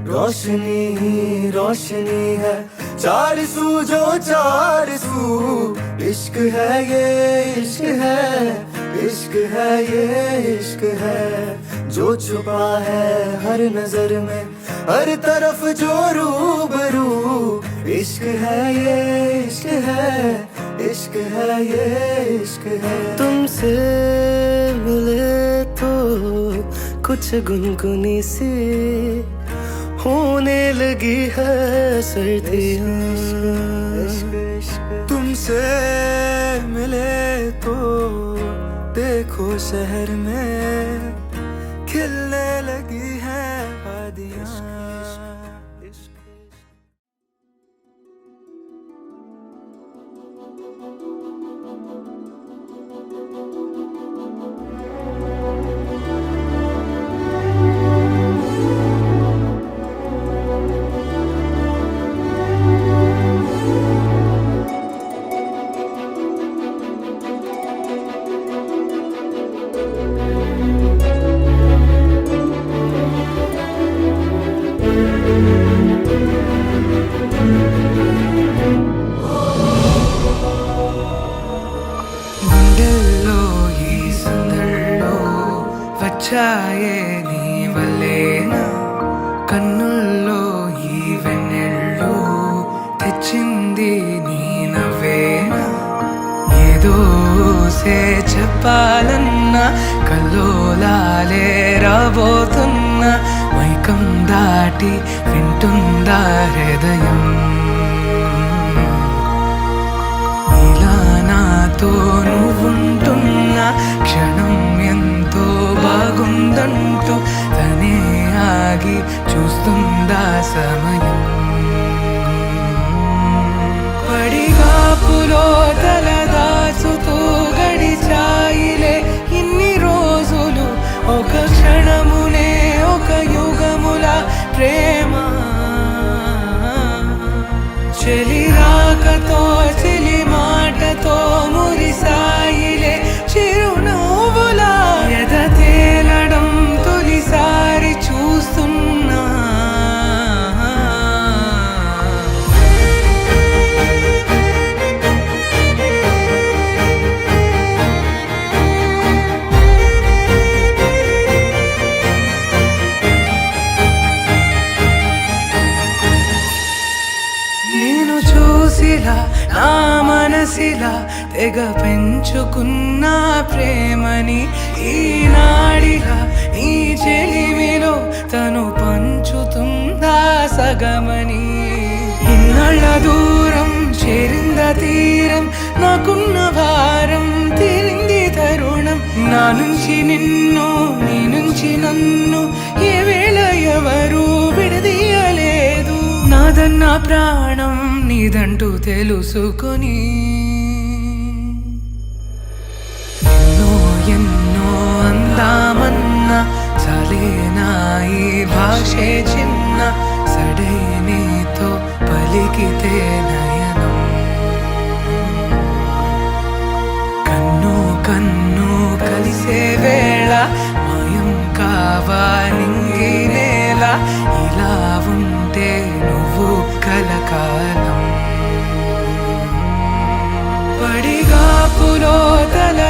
रोशनी ही रोशनी है चार सू जो चार सू इश्क है ये इश्क है इश्क है ये इश्क है जो छुपा है हर नजर में हर तरफ जो रूबरू इश्क है ये इश्क है इश्क है ये इश्क है तुमसे मिले तो कुछ गुनगुनी सी होने लगी है सर्दियाँ तुमसे मिले तो देखो शहर में खिलने लगी है वादियाँ వచ్చాయే నీ వల్లేనా కన్నుల్లో ఈ వెన్నెళ్ళు తెచ్చింది నీ నవ్వేనా ఏదో సే చెప్పాలన్నా కల్లోలాలే రాబోతున్నా మైకం దాటి వింటుందా హృదయం ఇలా నాతో నువ్వుంటున్న క్షణం ఎంతో బాగుందంటూ తనే ఆగి చూస్తుందా సమయం పడిగాపులో తలదాచుతూ గడిచాయిలే ఇన్ని రోజులు ఒక క్షణమునే ఒక యుగముల ప్రేమ చెలి రాకతో చెలి మాటతో మురిసాయిలే చిరునవ్వులా ఎద తేలడం తొలిసారి చూస్తున్నా నేను చూసిలా నా మనసిలా తెగ పెంచుకున్న ప్రేమని ఈనాడిలా నీ చెలిమిలో తను పంచుతుందా సగమని ఇన్నాళ్ళ దూరం చేరింద తీరం నాకున్న భారం తీరింది తరుణం నా నుంచి నిన్ను నీ నుంచి నన్ను ఏ వేళ ఎవరు విడదీయలేదు నాదన్న ప్రాణం నీదంటూ తెలుసుకొని ఎన్నో ఎన్నో అందామన్నా చాలేనా ఈ భాషే చిన్న సడే నీతో పలికితే నయనం కన్ను కన్ను కలిసే వేళ మాయం కావాలింగి నేల ఇలా ఉంటే నువ్వు కలకాలం పడిగాపులో తల